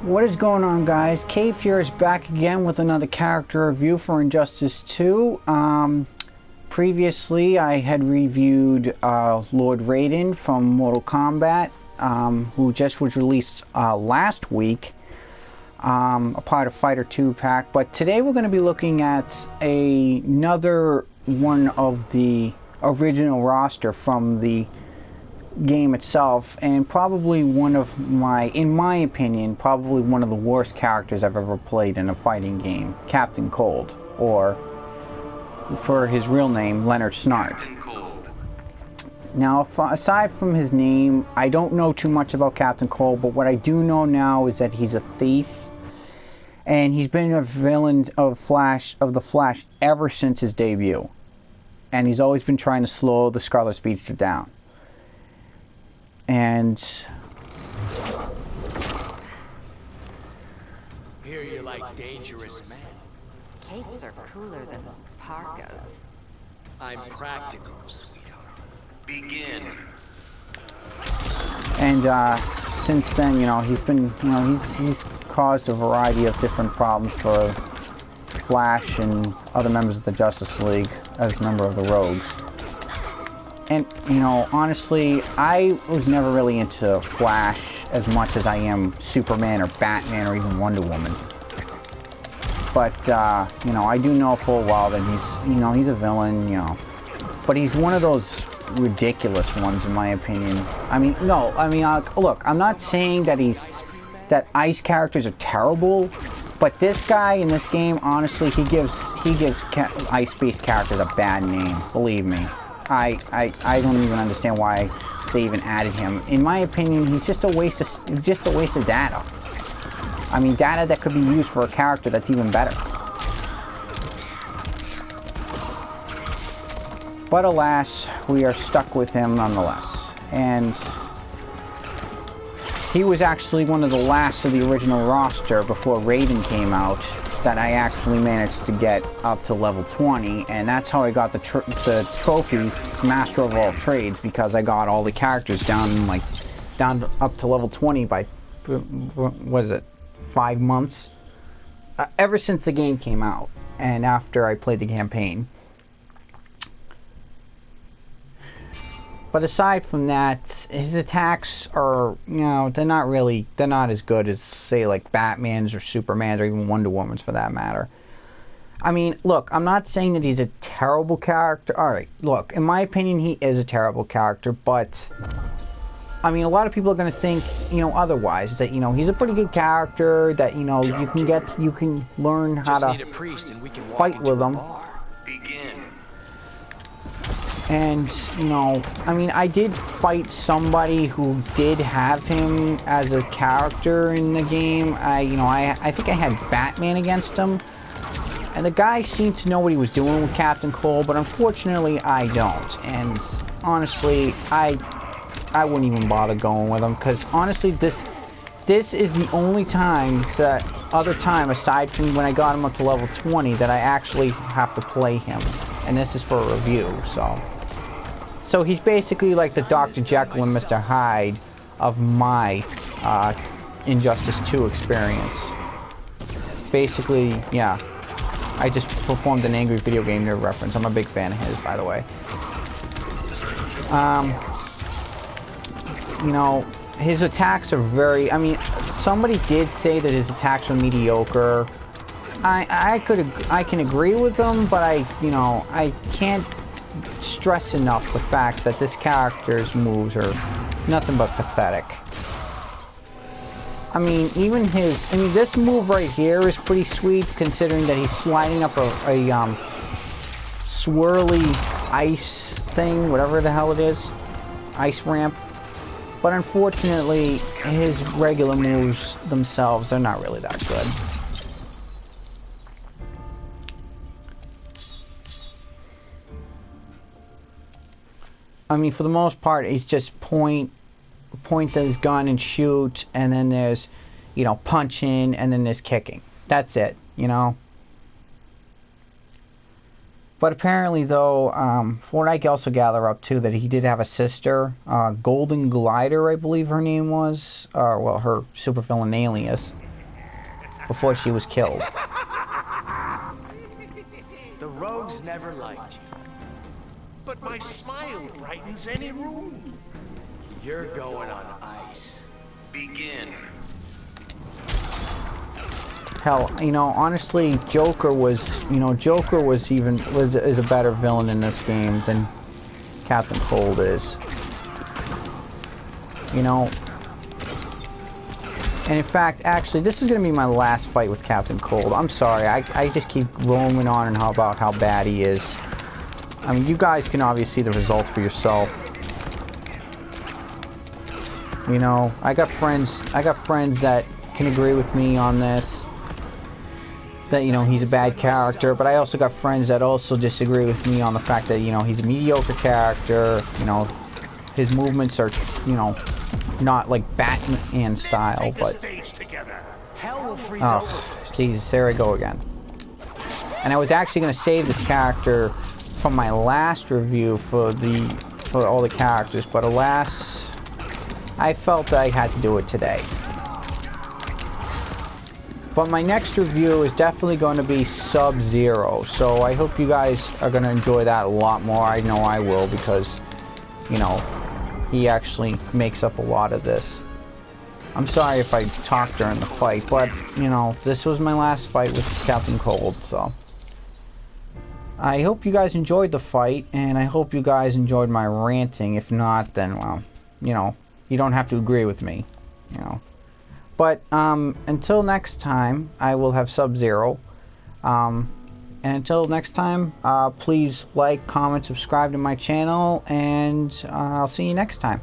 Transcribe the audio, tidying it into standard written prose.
What is going on, guys? Cape here is back again with another character review for Injustice 2. Previously I had reviewed Lord Raiden from Mortal Kombat, who just was released last week, a part of Fighter 2 pack. But today we're going to be looking at another one of the original roster from the game itself, and probably one of in my opinion, probably one of the worst characters I've ever played in a fighting game, Captain Cold, or for his real name, Leonard Snart. Now, aside from his name, I don't know too much about Captain Cold, but what I do know now is that he's a thief, and he's been a villain of the Flash ever since his debut, and he's always been trying to slow the Scarlet Speedster down. And hear you like dangerous men. Capes are cooler than parkas. I'm practical, sweetheart. Begin. And since then, he's been, he's caused a variety of different problems for Flash and other members of the Justice League as a member of the Rogues. And, honestly, I was never really into Flash as much as I am Superman or Batman or even Wonder Woman. But, I do know full well that he's a villain, But he's one of those ridiculous ones, in my opinion. Look, I'm not saying that Ice characters are terrible, but this guy in this game, honestly, he gives Ice-based characters a bad name, believe me. I don't even understand why they even added him. In my opinion, he's just a waste of data. I mean, data that could be used for a character that's even better. But alas, we are stuck with him nonetheless. And he was actually one of the last of the original roster before Raiden came out that I actually managed to get up to level 20, and that's how I got the trophy Master of All Trades, because I got all the characters down up to level 20 by, what is it, 5 months? Ever since the game came out, and after I played the campaign. But aside from that, his attacks are, they're not as good as, say, like Batman's or Superman's or even Wonder Woman's for that matter. I mean, look, I'm not saying that he's a terrible character. Alright, look, in my opinion, he is a terrible character, but, I mean, a lot of people are going to think, otherwise, that, he's a pretty good character, that, you can learn how to fight with him. Begin. And, I did fight somebody who did have him as a character in the game. I think I had Batman against him. And the guy seemed to know what he was doing with Captain Cold, but unfortunately I don't. And honestly, I wouldn't even bother going with him, because honestly, this is the only other time, aside from when I got him up to level 20, that I actually have to play him. And this is for a review, So he's basically like the Dr. Jekyll and Mr. Hyde of my Injustice 2 experience. Basically, yeah. I just performed an Angry Video Game Nerd reference. I'm a big fan of his, by the way. His attacks are very... somebody did say that his attacks are mediocre. I can agree with them, but I can't stress enough the fact that this character's moves are nothing but pathetic. Even this move right here is pretty sweet, considering that he's sliding up a swirly ice thing, whatever the hell it is, ice ramp. But unfortunately, his regular moves themselves are not really that good. For the most part, he's just point his gun and shoot, and then there's, punching, and then there's kicking. That's it, But apparently, though, from what I can also gather up to, that he did have a sister, Golden Glider, I believe her name was, her supervillain alias. before she was killed. The rogues never liked you. But my smile brightens any room. You're going on ice. Begin. Hell, you know, honestly, Joker was is a better villain in this game than Captain Cold is. You know, and in fact, actually, this is gonna be my last fight with Captain Cold. I'm sorry, I just keep roaming on and about how bad he is. I mean, you guys can obviously see the results for yourself. You know, I got friends that can agree with me on this. That, you know, he's a bad character, but I also got friends that also disagree with me on the fact that, you know, he's a mediocre character. You know, his movements are, you know, not like Batman style, but Hell will freeze over first. Jesus, there I go again. And I was actually going to save this character from my last review for all the characters, but alas, I felt that I had to do it today. But my next review is definitely going to be Sub-Zero, so I hope you guys are going to enjoy that a lot more. I know I will, because, you know, he actually makes up a lot of this. I'm sorry if I talked during the fight, but, you know, this was my last fight with Captain Cold, so. I hope you guys enjoyed the fight, and I hope you guys enjoyed my ranting. If not, then, well, you know, you don't have to agree with me, you know. But until next time, I will have Sub-Zero. And until next time, please like, comment, subscribe to my channel, and I'll see you next time.